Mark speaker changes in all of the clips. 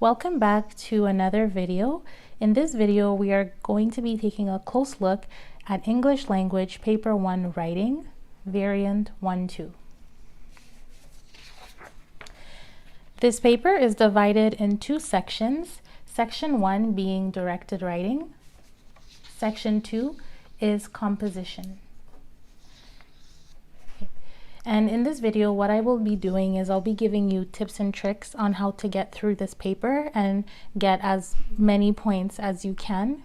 Speaker 1: Welcome back to another video. In this video, we are going to be taking a close look at English Language Paper 1 Writing, Variant 1-2. This paper is divided in two sections, Section 1 being Directed Writing, Section 2 is Composition. And in this video, what I will be doing is I'll be giving you tips and tricks on how to get through this paper and get as many points as you can.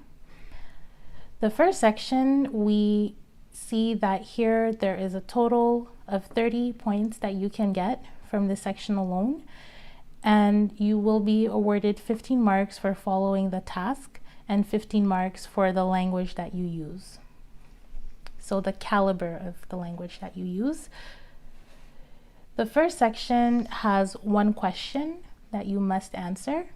Speaker 1: The first section, we see that here there is a total of 30 points that you can get from this section alone. And you will be awarded 15 marks for following the task and 15 marks for the language that you use. So the caliber of the language that you use. The first section has one question that you must answer.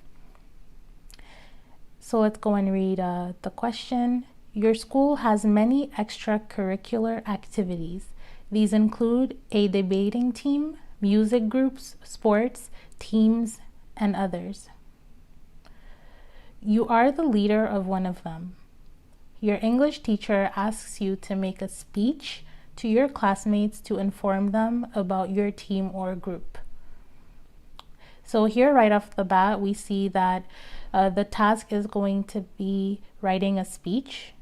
Speaker 1: So let's go and read the question. Your school has many extracurricular activities. These include a debating team, music groups, sports, teams, and others. You are the leader of one of them. Your English teacher asks you to make a speech to your classmates to inform them about your team or group. So here right off the bat, we see that the task is going to be writing a speech,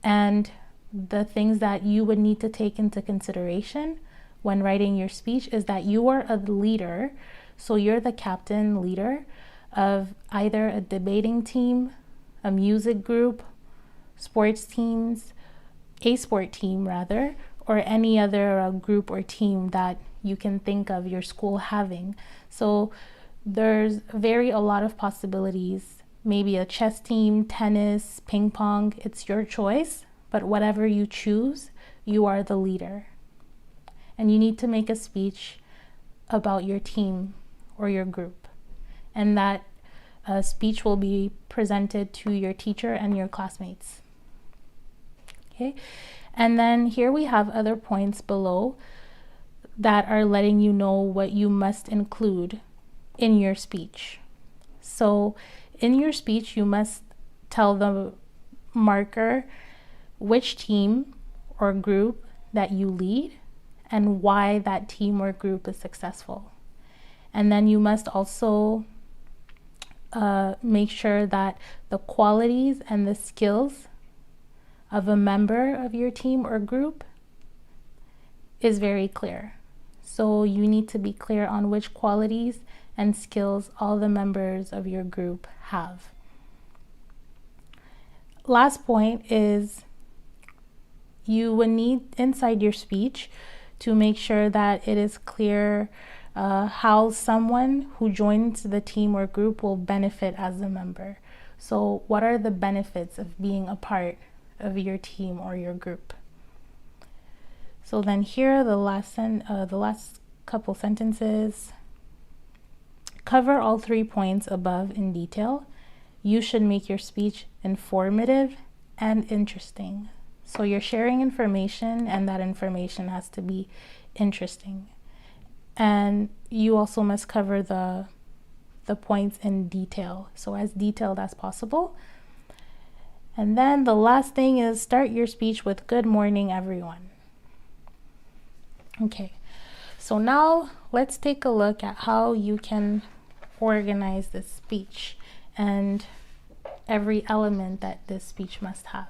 Speaker 1: and the things that you would need to take into consideration when writing your speech is that you are a leader. So you're the captain leader of either a debating team, a music group, sports teams, a sport team rather, or any other group or team that you can think of your school having. So there's a lot of possibilities. Maybe a chess team, tennis, ping pong, it's your choice, but whatever you choose, you are the leader. And you need to make a speech about your team or your group. And that speech will be presented to your teacher and your classmates. Okay, and then here we have other points below that are letting you know what you must include in your speech. So in your speech, you must tell the marker which team or group that you lead and why that team or group is successful. And then you must also make sure that the qualities and the skills of a member of your team or group is very clear. So you need to be clear on which qualities and skills all the members of your group have. Last point is you would need inside your speech to make sure that it is clear how someone who joins the team or group will benefit as a member. So what are the benefits of being a part of your team or your group? So then here the last couple sentences. Cover all 3 points above in detail. You should make your speech informative and interesting. So you're sharing information, and that information has to be interesting. And you also must cover the points in detail, so as detailed as possible. And then the last thing is start your speech with good morning, everyone. Okay, so now let's take a look at how you can organize this speech and every element that this speech must have.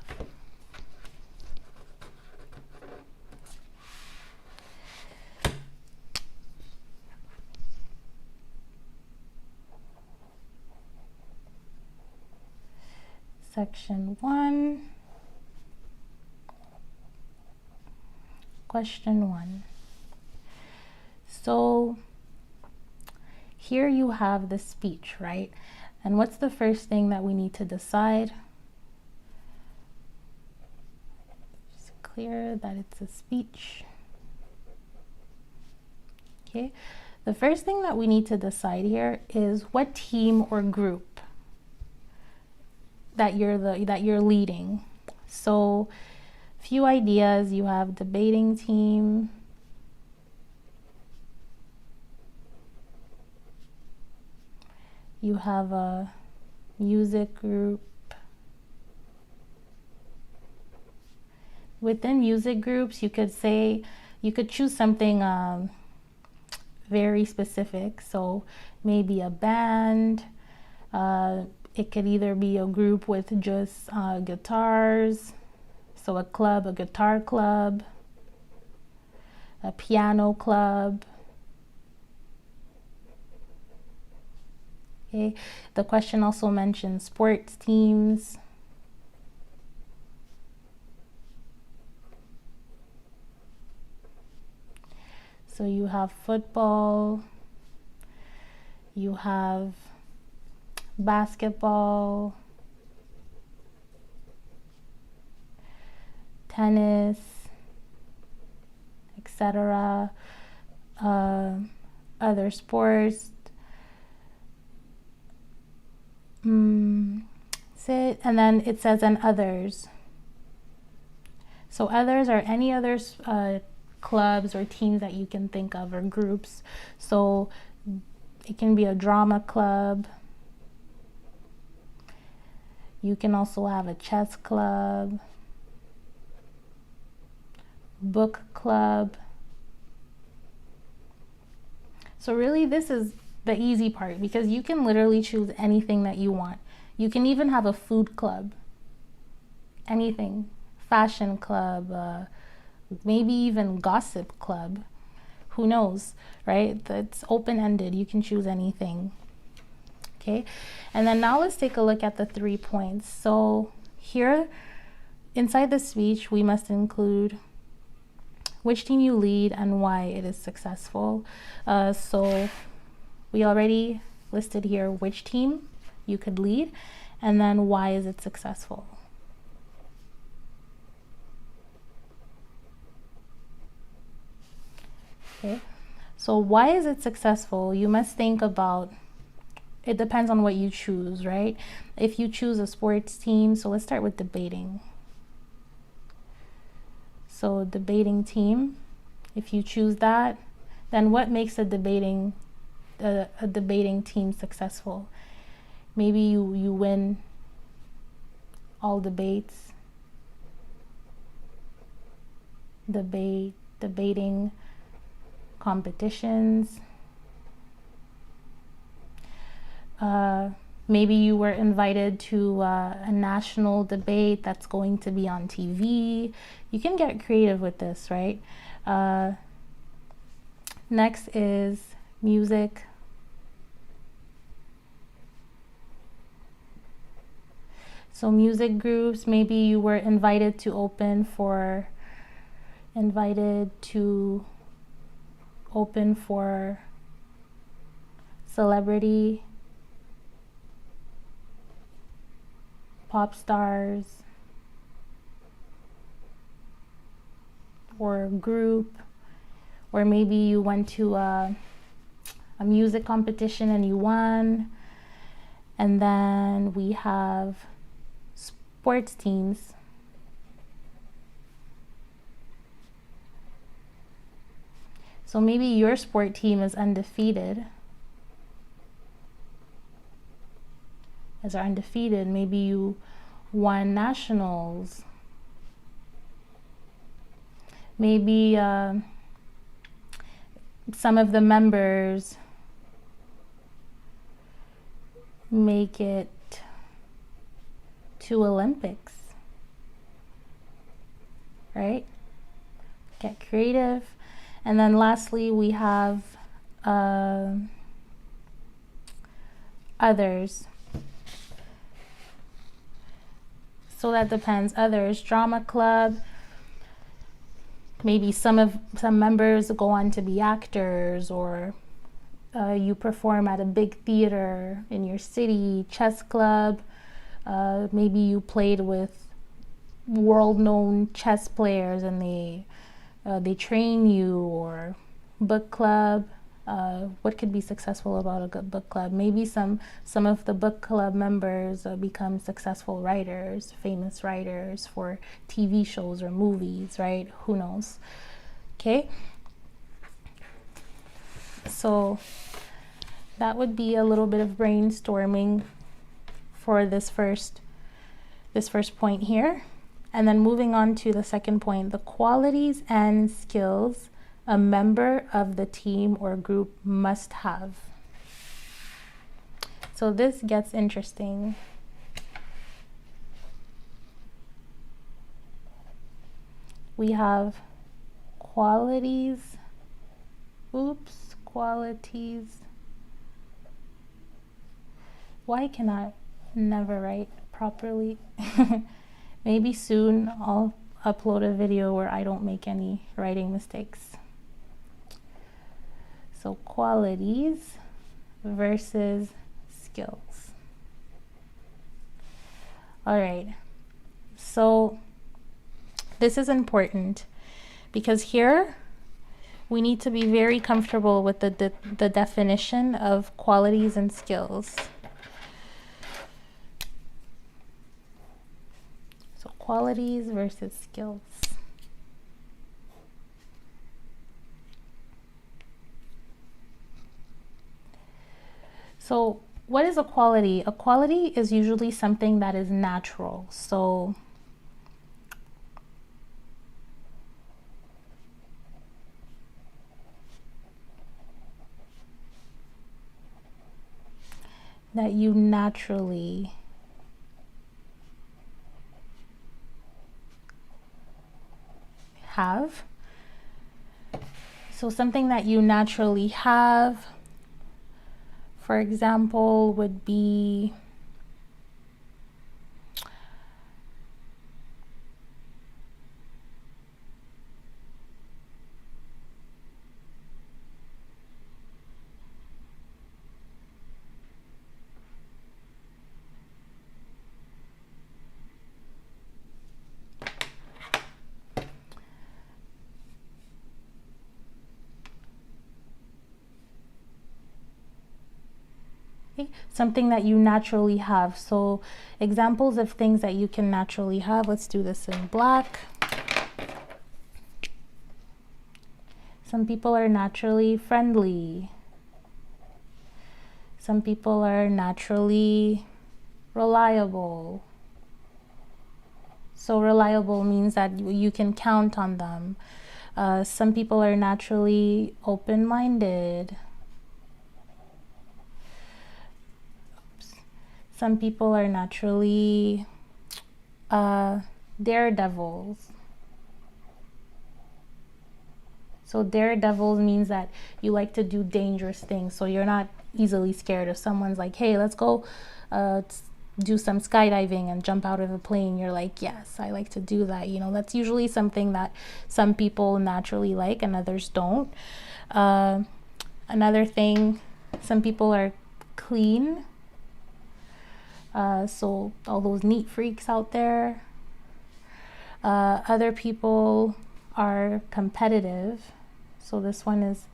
Speaker 1: Section 1, question 1. So here you have the speech, right? And what's the first thing that we need to decide? Just clear that it's a speech. Okay, the first thing that we need to decide here is what team or group that you're leading. So few ideas. You have debating team, You have a music group. Within music groups, you could choose something very specific. So maybe a band. It could either be a group with just guitars, so a club, a guitar club, a piano club. Okay. The question also mentions sports teams. So you have football, you have basketball, tennis, etc. Other sports. And then it says and others. So others are any other clubs or teams that you can think of, or groups. So it can be a drama club. You can also have a chess club, book club. So really this is the easy part, because you can literally choose anything that you want. You can even have a food club, anything, fashion club, maybe even gossip club. Who knows, right? That's open-ended. You can choose anything. Okay, and then now let's take a look at the 3 points. So here inside the speech, we must include which team you lead and why it is successful. So we already listed here which team you could lead, and then why is it successful. Okay, so why is it successful? You must think about, it depends on what you choose, right? If you choose a sports team, so let's start with debating. So debating team, if you choose that, then what makes a debating team successful? Maybe you win all debates, debating competitions. Maybe you were invited to a national debate that's going to be on TV. You can get creative with this, right? Next is music. So music groups, maybe you were invited to open for celebrity, pop stars, or group, or maybe you went to a music competition and you won. And then we have sports teams. So maybe your sport team is undefeated. Maybe you won nationals. Maybe some of the members make it to Olympics, right? Get creative. And then lastly, we have others. So that depends. Others, drama club. Maybe some members go on to be actors, or you perform at a big theater in your city. Chess club. Maybe you played with world-known chess players and they train you. Or book club. What could be successful about a good book club? Maybe some of the book club members become successful writers, famous writers for TV shows or movies, right? Who knows? Okay. So that would be a little bit of brainstorming for this first point here. And then moving on to the second point, the qualities and skills a member of the team or group must have. So this gets interesting. We have qualities. Qualities. Why can I never write properly? Maybe soon I'll upload a video where I don't make any writing mistakes. So qualities versus skills. All right. So this is important because here we need to be very comfortable with the definition of qualities and skills. So qualities versus skills. So what is a quality? A quality is usually something that is natural. So that you naturally have. So something that you naturally have, for example, would be something that you naturally have. So examples of things that you can naturally have. Let's do this in black. Some people are naturally friendly. Some people are naturally reliable. So reliable means that you can count on them. Some people are naturally open-minded. Some people are naturally daredevils. So daredevils means that you like to do dangerous things. So you're not easily scared. If someone's like, hey, let's go do some skydiving and jump out of a plane, you're like, yes, I like to do that. You know, that's usually something that some people naturally like and others don't. Another thing, some people are clean. So all those neat freaks out there. Other people are competitive. So this one is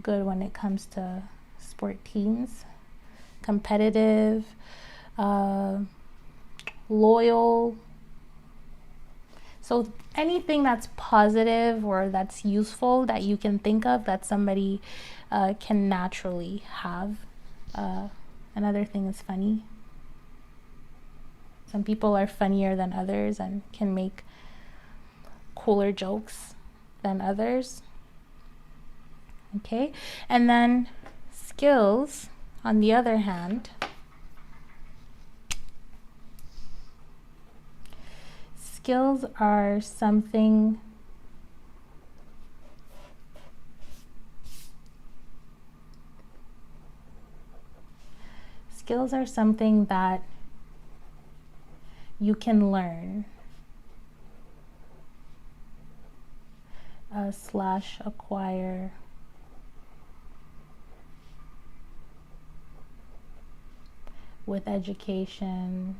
Speaker 1: good when it comes to sport teams. Competitive, loyal. So anything that's positive or that's useful that you can think of that somebody can naturally have. Another thing is funny. Some people are funnier than others and can make cooler jokes than others. Okay, and then skills, on the other hand, skills are something that you can learn / acquire. With education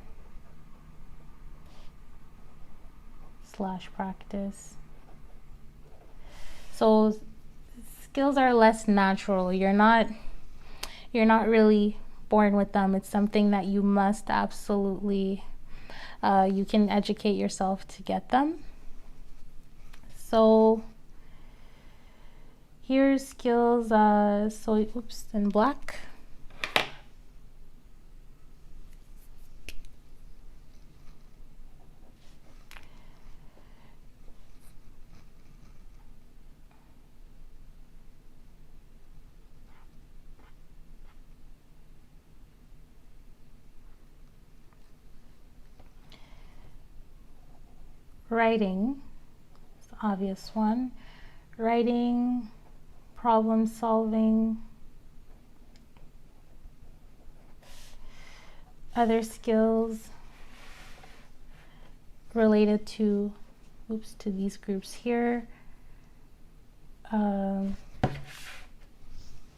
Speaker 1: / practice. So skills are less natural. You're not really born with them. It's something that you must absolutely you can educate yourself to get them. So here's skills, in black. Writing, it's the obvious one. Writing, problem solving. Other skills related to these groups here.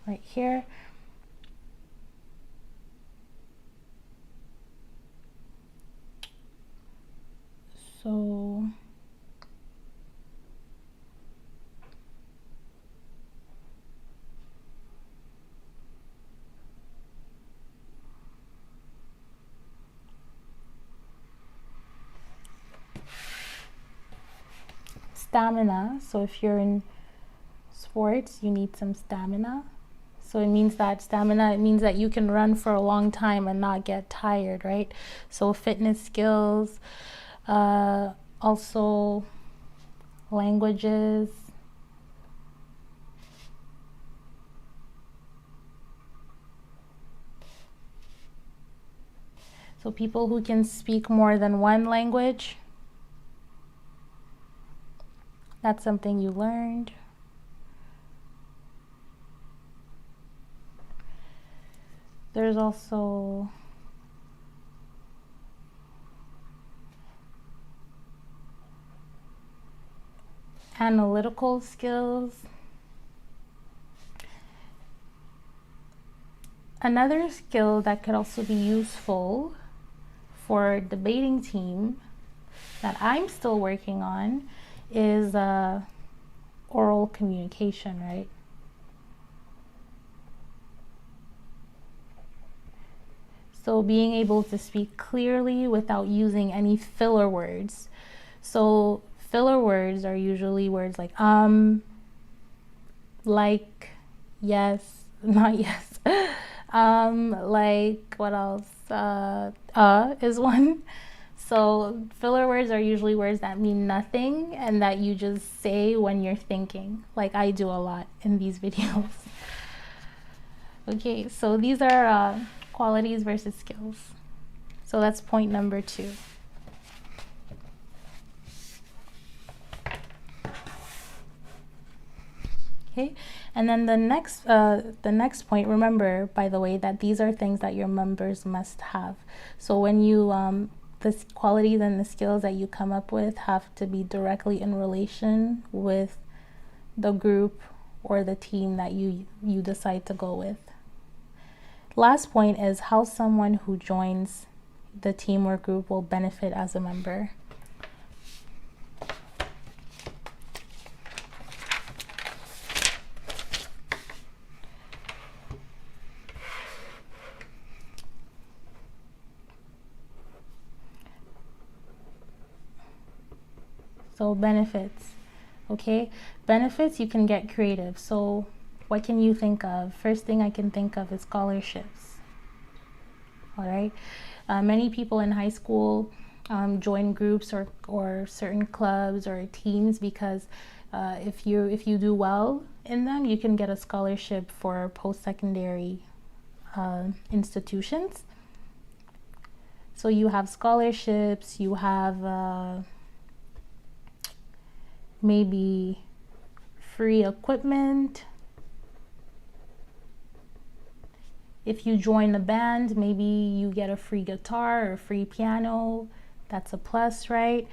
Speaker 1: Right here. So stamina. So if you're in sports, you need some stamina. So it means that stamina, it means that you can run for a long time and not get tired, right? So fitness skills, also languages. So people who can speak more than one language, that's something you learned. There's also analytical skills. Another skill that could also be useful for a debating team that I'm still working on is oral communication, right? So being able to speak clearly without using any filler words. So filler words are usually words like like, yes, not yes. Like what else? Is one. So filler words are usually words that mean nothing and that you just say when you're thinking, like I do a lot in these videos. Okay, so these are qualities versus skills. So that's point number 2. Okay, and then the next point, remember, by the way, that these are things that your members must have. So when you the qualities and the skills that you come up with have to be directly in relation with the group or the team that you decide to go with. Last point is how someone who joins the team or group will benefit as a member. So benefits, okay? Benefits, you can get creative. So what can you think of? First thing I can think of is scholarships. All right. Many people in high school join groups or certain clubs or teams because if you do well in them, you can get a scholarship for post-secondary institutions. So you have scholarships, you have maybe free equipment. If you join a band, maybe you get a free guitar or a free piano. That's a plus, right?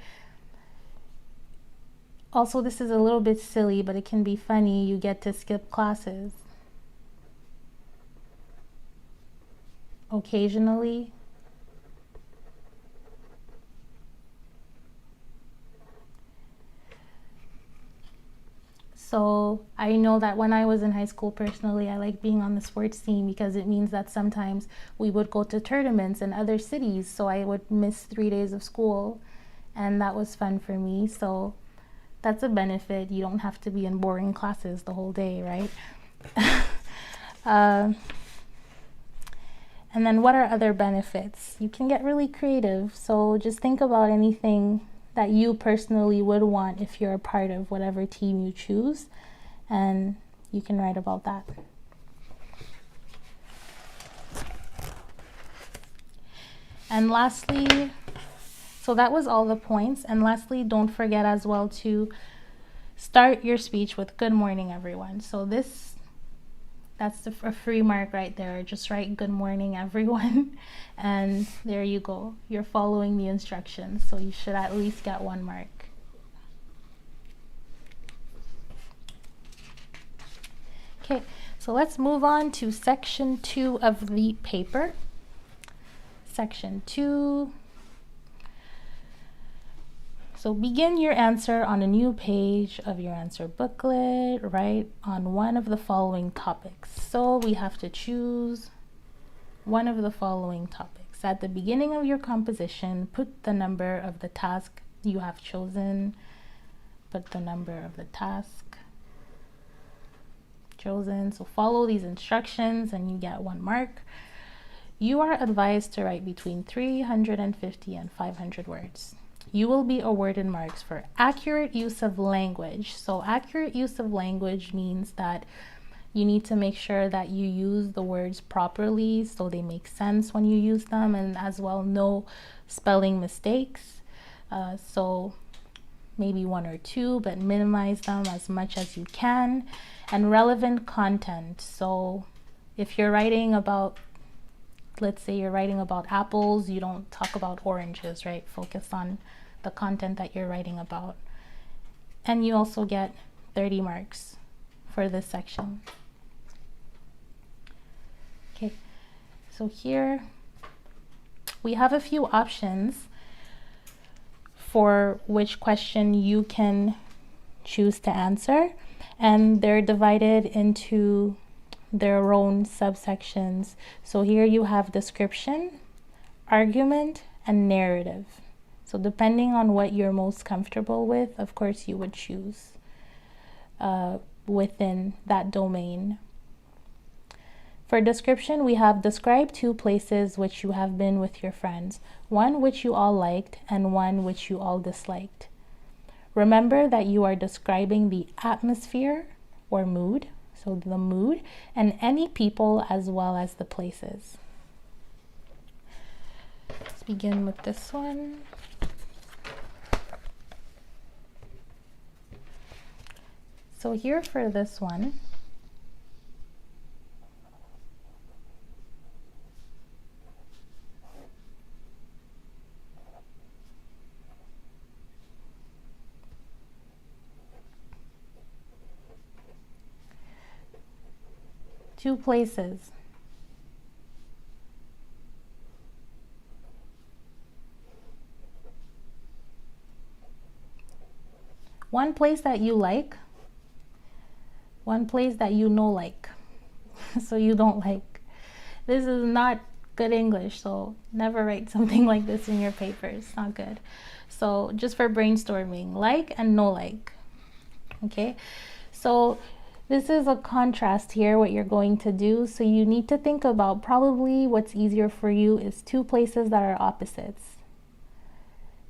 Speaker 1: Also, this is a little bit silly, but it can be funny. You get to skip classes occasionally. So I know that when I was in high school, personally, I like being on the sports team because it means that sometimes we would go to tournaments in other cities. So I would miss 3 days of school, and that was fun for me. So that's a benefit. You don't have to be in boring classes the whole day, right? And then what are other benefits? You can get really creative. So just think about anything that you personally would want if you're a part of whatever team you choose, and you can write about that. So So that was all the points. And lastly, don't forget as well to start your speech with good morning, everyone. So that's a free mark right there. Just write good morning, everyone. And there you go. You're following the instructions. So you should at least get 1 mark. Okay, so let's move on to section 2 of the paper. Section 2. So begin your answer on a new page of your answer booklet, right, on one of the following topics. So we have to choose one of the following topics. At the beginning of your composition, put the number of the task you have chosen. Put the number of the task chosen. So follow these instructions and you get 1 mark. You are advised to write between 350 and 500 words. You will be awarded marks for accurate use of language. So accurate use of language means that you need to make sure that you use the words properly so they make sense when you use them, and as well no spelling mistakes. So maybe 1 or 2, but minimize them as much as you can. And relevant content. So if you're writing about, let's say you're writing about apples, you don't talk about oranges, right? Focus on the content that you're writing about. And you also get 30 marks for this section. Okay, so here we have a few options for which question you can choose to answer, and they're divided into their own subsections. So here you have description, argument, and narrative. So depending on what you're most comfortable with, of course, you would choose within that domain. For description, we have describe 2 places which you have been with your friends, one which you all liked and one which you all disliked. Remember that you are describing the atmosphere or mood, so the mood, and any people as well as the places. Let's begin with this one. So here for this one, two places. One place that you like, one place that you know like, so you don't like. This is not good English, so never write something like this in your paper. It's not good. So just for brainstorming, like and no like. Okay, so this is a contrast here, what you're going to do. So you need to think about, probably what's easier for you is 2 places that are opposites.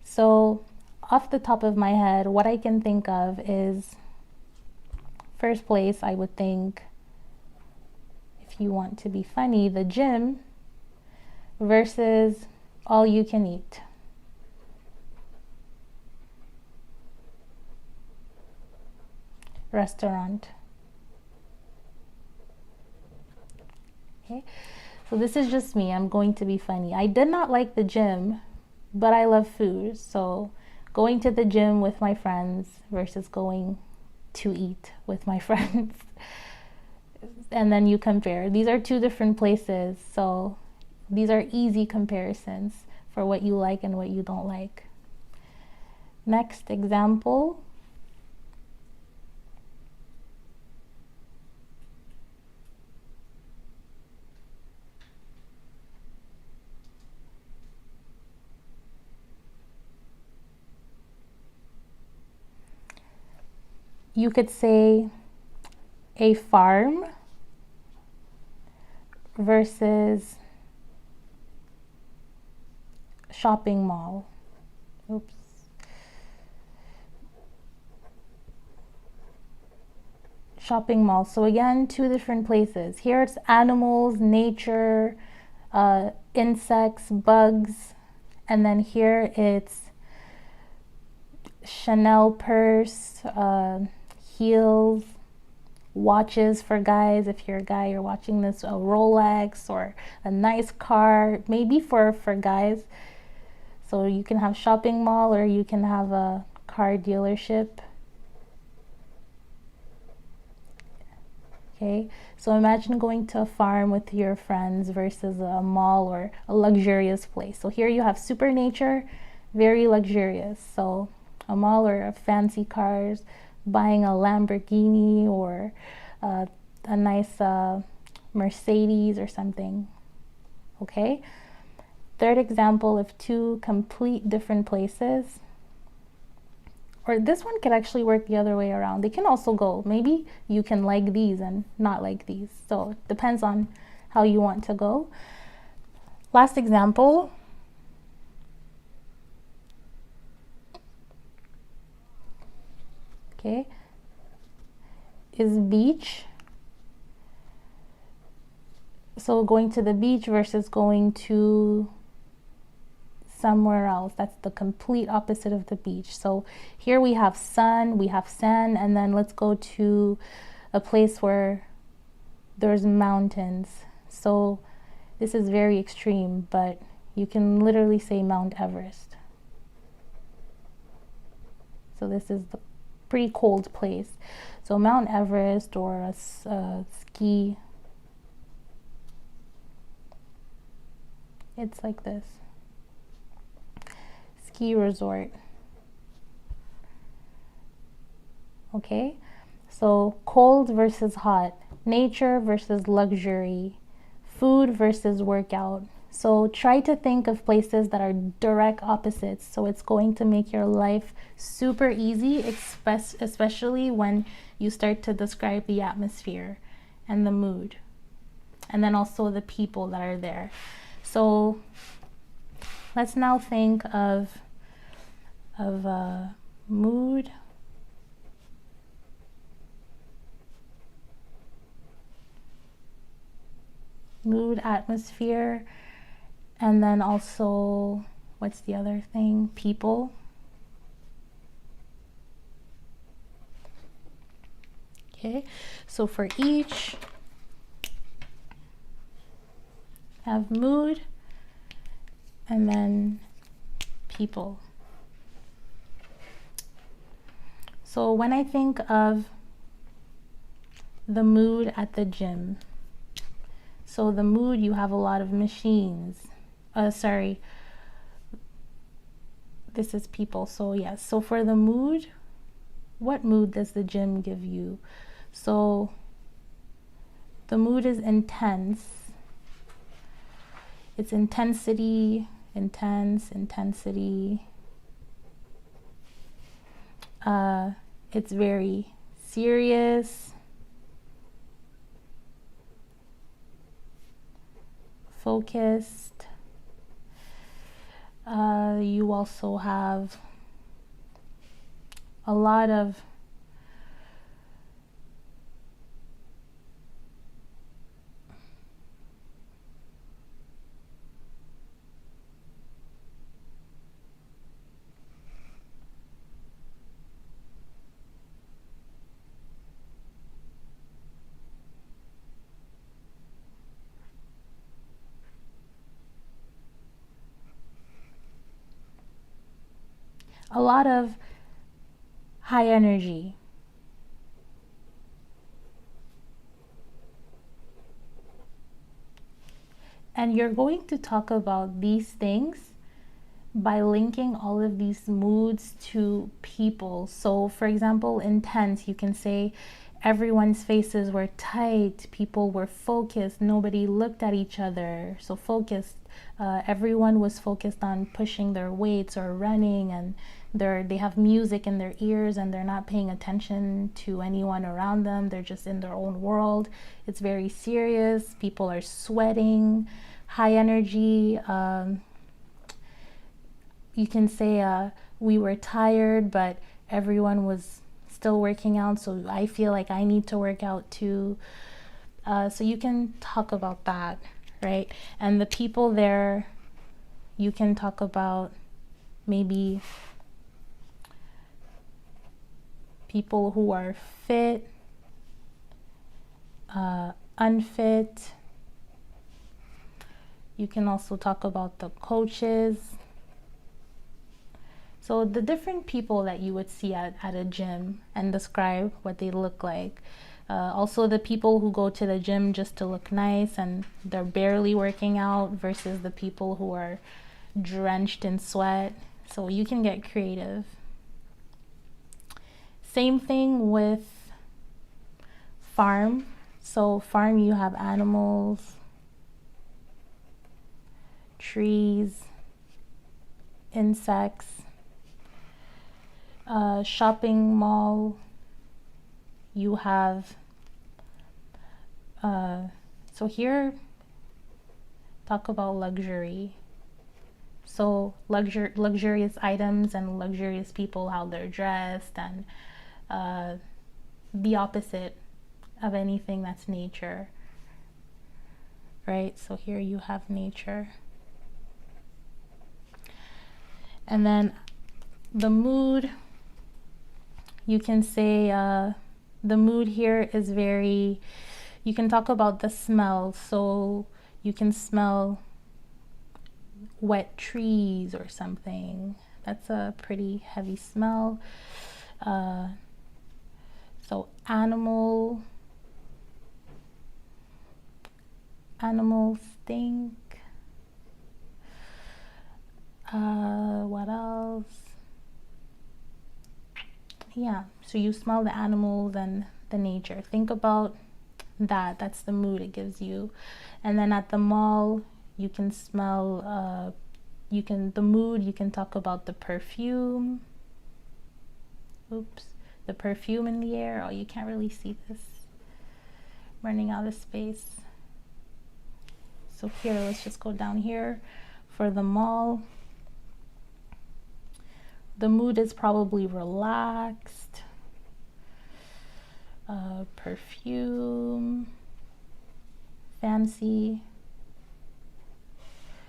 Speaker 1: So off the top of my head, what I can think of is, first place, I would think, if you want to be funny, the gym versus all you can eat. Restaurant. Okay, so this is just me. I'm going to be funny. I did not like the gym, but I love food. So going to the gym with my friends versus going to eat with my friends. And then you compare. These are 2 different places. So these are easy comparisons for what you like and what you don't like. Next example. You could say a farm versus shopping mall. Oops. Shopping mall. So again, 2 different places. Here it's animals, nature, insects, bugs, and then here it's Chanel purse, heels, watches for guys. If you're a guy, you're watching this, a Rolex or a nice car, maybe for guys. So you can have shopping mall or you can have a car dealership. Okay, so imagine going to a farm with your friends versus a mall or a luxurious place. So here you have super nature, very luxurious. So a mall or a fancy cars, buying a Lamborghini or a nice Mercedes or something. Okay, third example of two complete different places. Or this one could actually work the other way around. They can also go, maybe you can like these and not like these. So it depends on how you want to go. Last example. Okay, is beach. So going to the beach versus going to somewhere else. That's the complete opposite of the beach. So here we have sun, we have sand, and then let's go to a place where there's mountains. So this is very extreme, but you can literally say Mount Everest. So this is the pretty cold place. So Mount Everest or a ski, it's like this. Ski resort. Okay, so cold versus hot, nature versus luxury, food versus workout. So try to think of places that are direct opposites. So it's going to make your life super easy, especially when you start to describe the atmosphere and the mood, and then also the people that are there. So let's now think of mood, atmosphere, and then also, what's the other thing? People. Okay, so for each, have mood and then people. So when I think of the mood at the gym, so the mood, you have a lot of machines. This is people. So yes, so for the mood, what mood does the gym give you? So the mood is intense. It's intensity, intensity. It's very serious, focused. You also have a lot of high energy. And you're going to talk about these things by linking all of these moods to people. So for example, intense, you can say everyone's faces were tight, people were focused, nobody looked at each other. So focused, everyone was focused on pushing their weights or running, and they have music in their ears and they're not paying attention to anyone around them. They're just in their own world. It's very serious. People are sweating, high energy. You can say we were tired, but everyone was still working out, so I feel like I need to work out too. So you can talk about that, right? And the people there, you can talk about maybe people who are fit, unfit. You can also talk about the coaches. So the different people that you would see at a gym and describe what they look like. Also the people who go to the gym just to look nice and they're barely working out versus the people who are drenched in sweat. So you can get creative. Same thing with farm. So farm, you have animals, trees, insects. Shopping mall, you have so here talk about luxury. So luxurious items and luxurious people, how they're dressed, and the opposite of anything that's nature, right? So here you have nature. And then the mood, you can say the mood here is very, you can talk about the smell. So you can smell wet trees or something. That's a pretty heavy smell. So animal stink. What else? Yeah, so you smell the animals and the nature. Think about that. That's the mood it gives you. And then at the mall, you can smell, the mood, you can talk about the perfume. Oops, the perfume in the air. Oh, you can't really see this. Running out of space. So here, let's just go down here for the mall. The mood is probably relaxed. Perfume, fancy.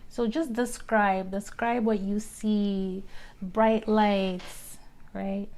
Speaker 1: So just describe what you see. Bright lights, right?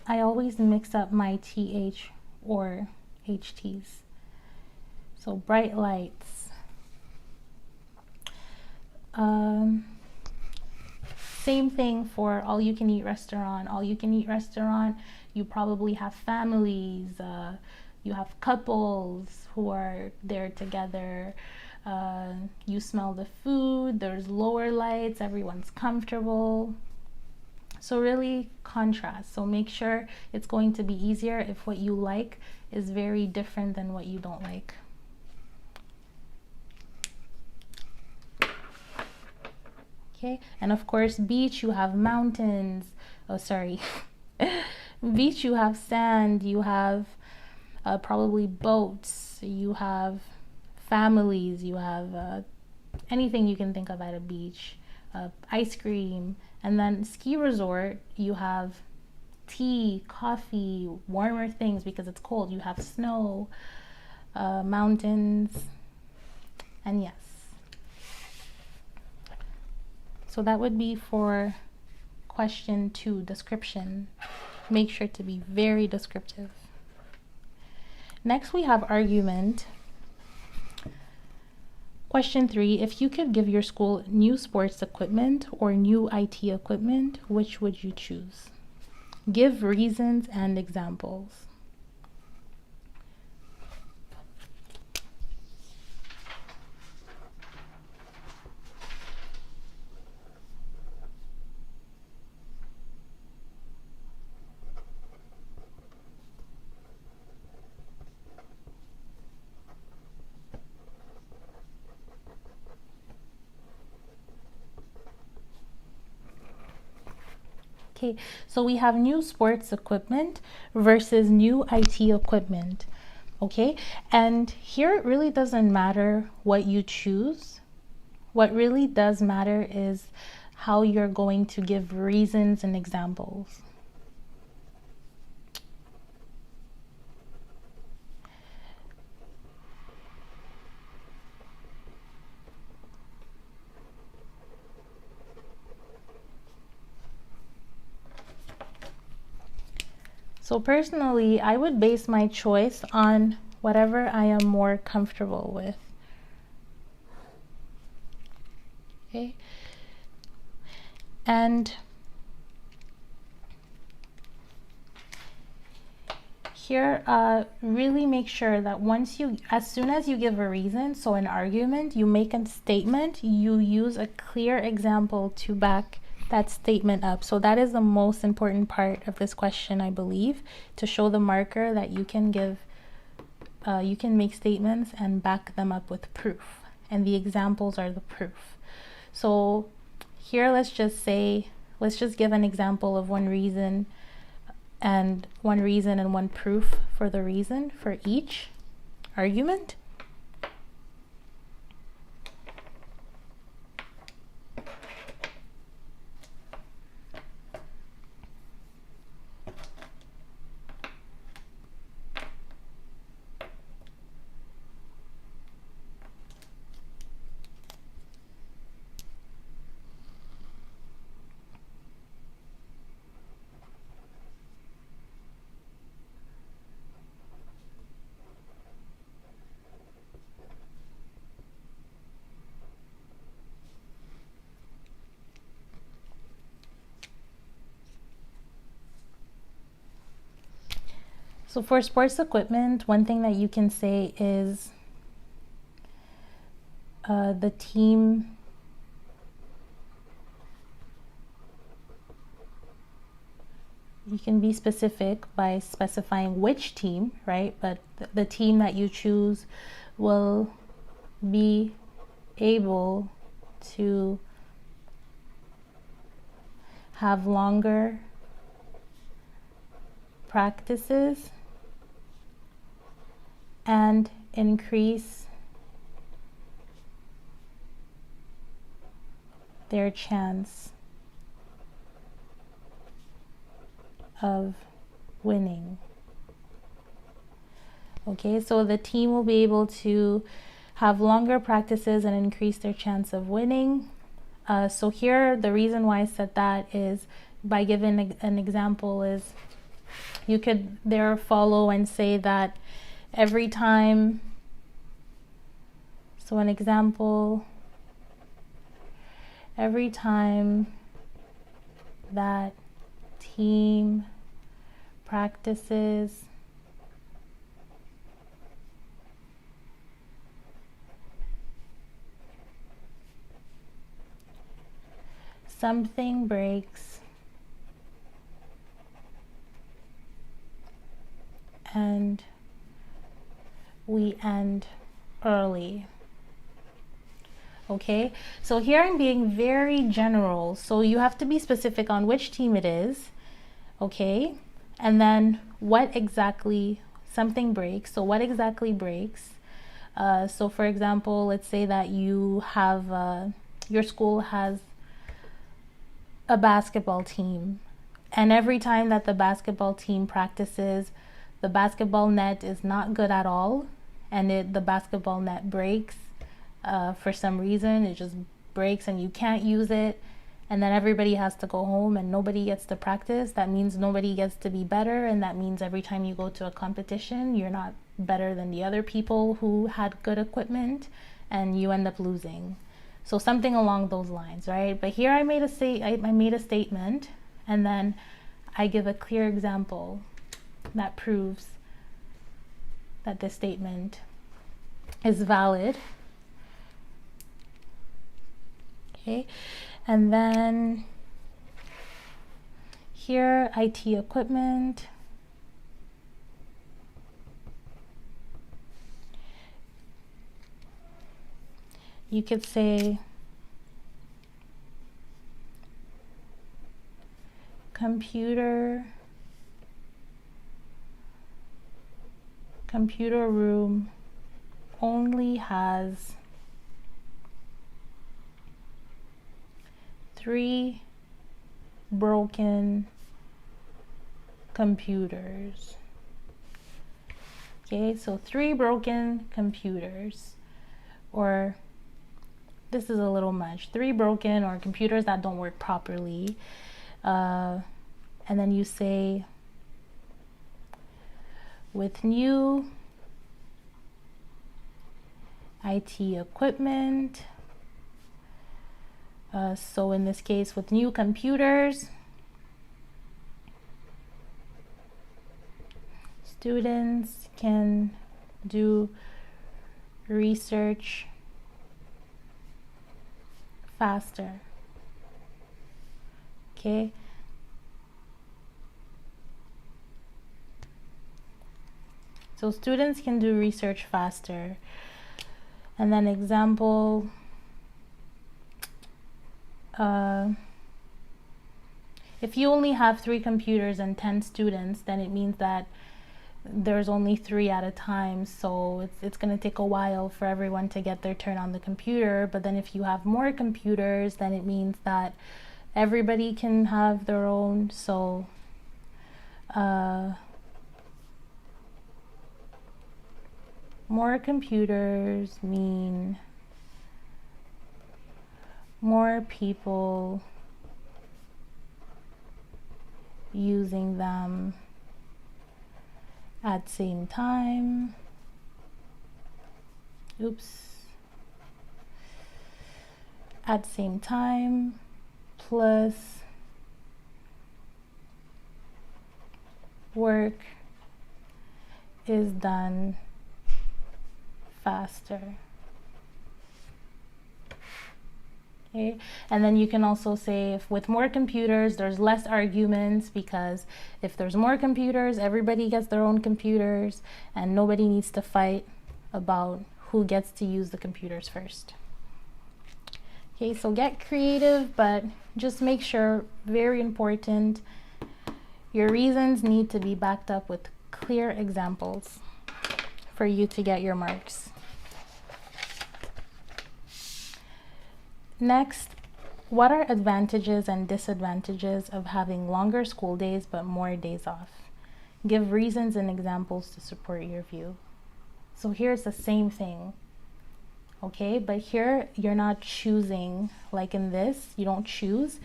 Speaker 1: I always mix up my TH or HTs. So bright lights. Same thing for all you can eat restaurant. All you can eat restaurant, you probably have families, you have couples who are there together. You smell the food, there's lower lights, everyone's comfortable. So really contrast. So make sure it's going to be easier if what you like is very different than what you don't like. Okay, and of course beach, you have mountains. Oh, sorry. Beach, you have sand, you have probably boats, you have families, you have anything you can think of at a beach. Ice cream. And then ski resort, you have tea, coffee, warmer things because it's cold. You have snow, mountains, and yes. So that would be for question 2, description. Make sure to be very descriptive. Next we have argument. Question 3, if you could give your school new sports equipment or new IT equipment, which would you choose? Give reasons and examples. Okay, so we have new sports equipment versus new IT equipment. Okay, and here it really doesn't matter what you choose. What really does matter is how you're going to give reasons and examples. So personally, I would base my choice on whatever I am more comfortable with. Okay, and here, really make sure that as soon as you give a reason, so an argument, you make a statement, you use a clear example to back that statement up. So that is the most important part of this question, I believe, to show the marker that you can you can make statements and back them up with proof. And the examples are the proof. So here, let's just give an example of one reason and one proof for the reason for each argument. So for sports equipment, one thing that you can say is the team you can be specific by specifying which team, right? But the team that you choose will be able to have longer practices and increase their chance of winning. Okay, so the team will be able to have longer practices and increase their chance of winning. So here, the reason why I said that is by giving an example is you could there follow and say that every time, so an example, every time that team practices something breaks and we end early. Okay, so here I'm being very general, so you have to be specific on which team it is. Okay, and then what exactly something breaks. So what exactly breaks? So for example, let's say that you have your school has a basketball team, and every time that the basketball team practices, the basketball net is not good at all, and the basketball net breaks for some reason. It just breaks and you can't use it, and then everybody has to go home and nobody gets to practice. That means nobody gets to be better, and that means every time you go to a competition, you're not better than the other people who had good equipment, and you end up losing. So something along those lines, right? But here I made a statement, and then I give a clear example that proves that this statement is valid. Okay, and then here, IT equipment. You could say computer computer room only has 3 broken computers. Okay, so 3 broken computers, or this is a little much, 3 broken or computers that don't work properly. And then you say, with new IT equipment. So in this case, with new computers, students can do research faster. Okay. So students can do research faster. And then example, if you only have 3 computers and 10 students, then it means that there's only 3 at a time. So it's going to take a while for everyone to get their turn on the computer. But then if you have more computers, then it means that everybody can have their own. So more computers mean more people using them at same time. At same time, plus work is done faster. Okay. And then you can also say, if with more computers, there's less arguments, because if there's more computers, everybody gets their own computers and nobody needs to fight about who gets to use the computers first. Okay, so get creative, but just make sure, very important, your reasons need to be backed up with clear examples for you to get your marks. Next, what are advantages and disadvantages of having longer school days but more days off? Give reasons and examples to support your view. So here's the same thing, okay? But here you're not choosing, like in this, you don't choose.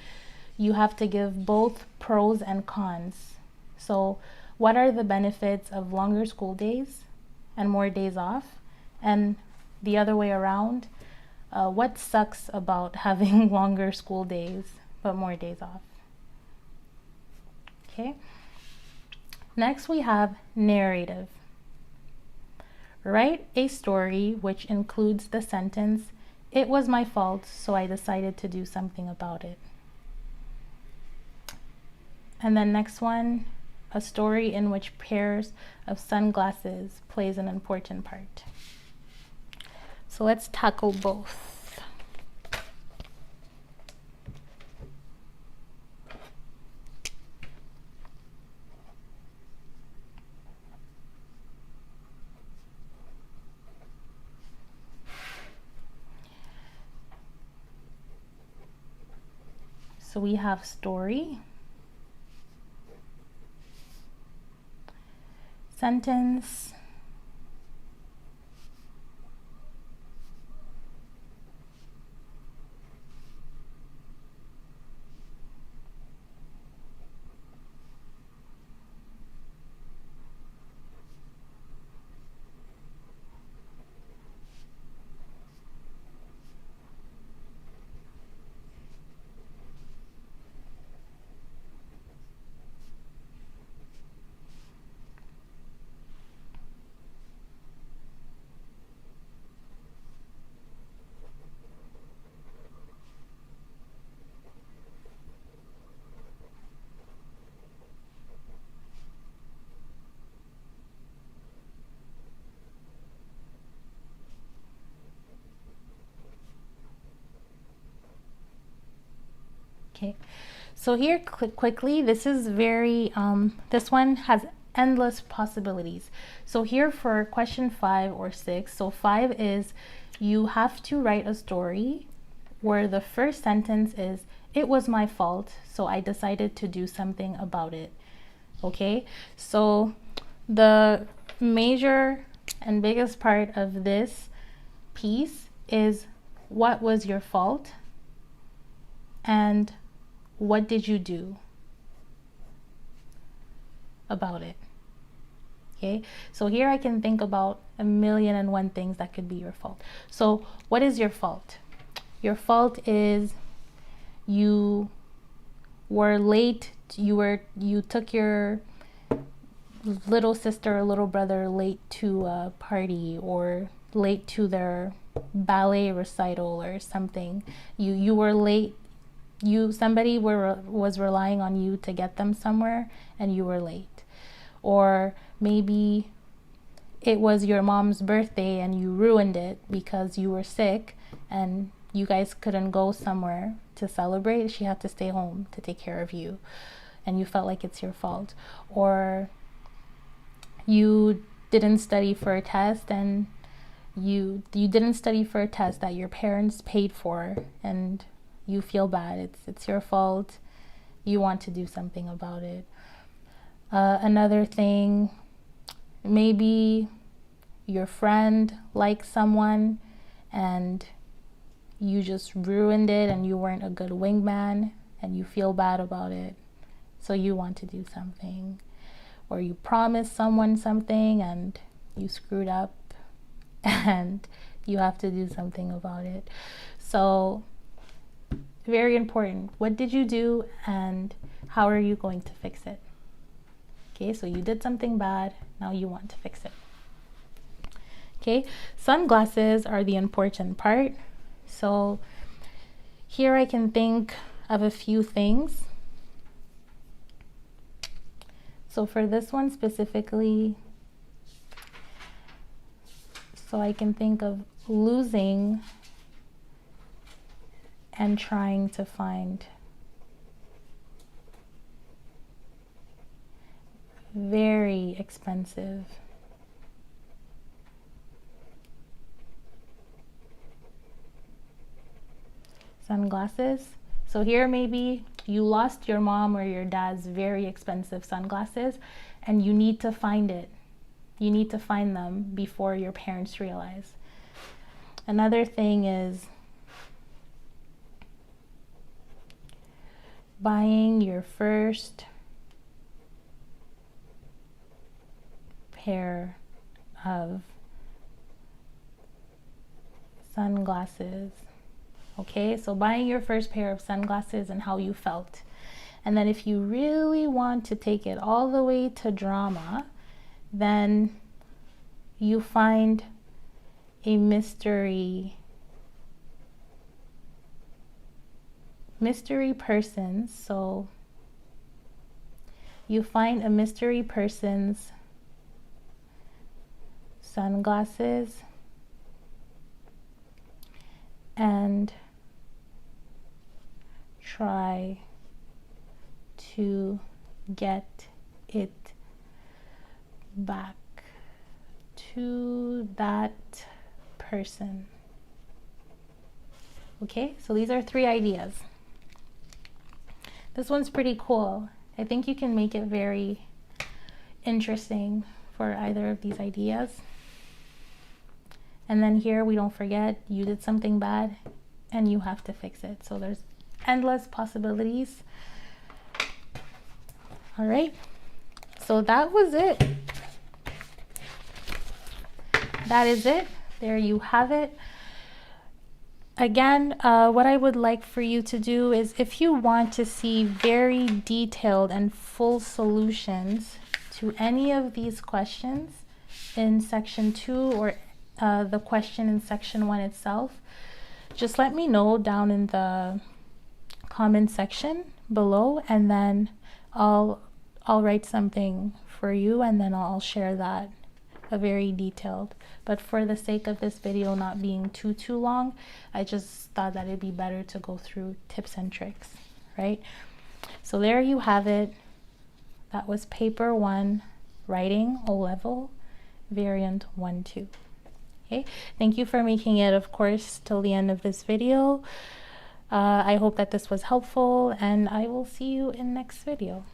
Speaker 1: You have to give both pros and cons. So what are the benefits of longer school days and more days off? And the other way around, what sucks about having longer school days but more days off? Okay. Next we have narrative. Write a story which includes the sentence, "It was my fault, so I decided to do something about it." And then next one, a story in which pairs of sunglasses plays an important part. So let's tackle both. So we have story, sentence, okay. So here, quickly, this is very, this one has endless possibilities. So here for question 5 or 6, so 5 is you have to write a story where the first sentence is, it was my fault, so I decided to do something about it. Okay, so the major and biggest part of this piece is, what was your fault and what did you do about it? Okay, so here I can think about 1,000,001 things that could be your fault. So what is your fault? Your fault is you were late, you took your little sister or little brother late to a party, or late to their ballet recital or something. You were late, somebody was relying on you to get them somewhere and you were late. Or maybe it was your mom's birthday and you ruined it because you were sick and you guys couldn't go somewhere to celebrate. She had to stay home to take care of you and you felt like it's your fault. Or you didn't study for a test and you didn't study for a test that your parents paid for and you feel bad. It's your fault. You want to do something about it. Another thing, maybe your friend likes someone and you just ruined it and you weren't a good wingman and you feel bad about it, so you want to do something. Or you promised someone something and you screwed up and you have to do something about it. So very important, what did you do and how are you going to fix it? Okay, so you did something bad, now you want to fix it. Okay, sunglasses are the important part. So here I can think of a few things. So for this one specifically, so I can think of losing and trying to find. Very expensive. Sunglasses. So here maybe you lost your mom or your dad's very expensive sunglasses and you need to find it. You need to find them before your parents realize. Another thing is buying your first pair of sunglasses. Okay, so buying your first pair of sunglasses and how you felt. And then if you really want to take it all the way to drama, then you find a mystery person. So you find a mystery person's sunglasses and try to get it back to that person. Okay, so these are 3 ideas. This one's pretty cool. I think you can make it very interesting for either of these ideas. And then here we don't forget, you did something bad and you have to fix it. So there's endless possibilities. All right, so that was it. That is it. There you have it. Again, what I would like for you to do is, if you want to see very detailed and full solutions to any of these questions in section 2 or the question in section 1 itself, just let me know down in the comment section below, and then I'll write something for you and then I'll share that, a very detailed. But for the sake of this video not being too long, I just thought that it'd be better to go through tips and tricks, right? So there you have it. That was paper 1, Writing O-Level, Variant 1-2. Okay, thank you for making it, of course, till the end of this video. I hope that this was helpful, and I will see you in next video.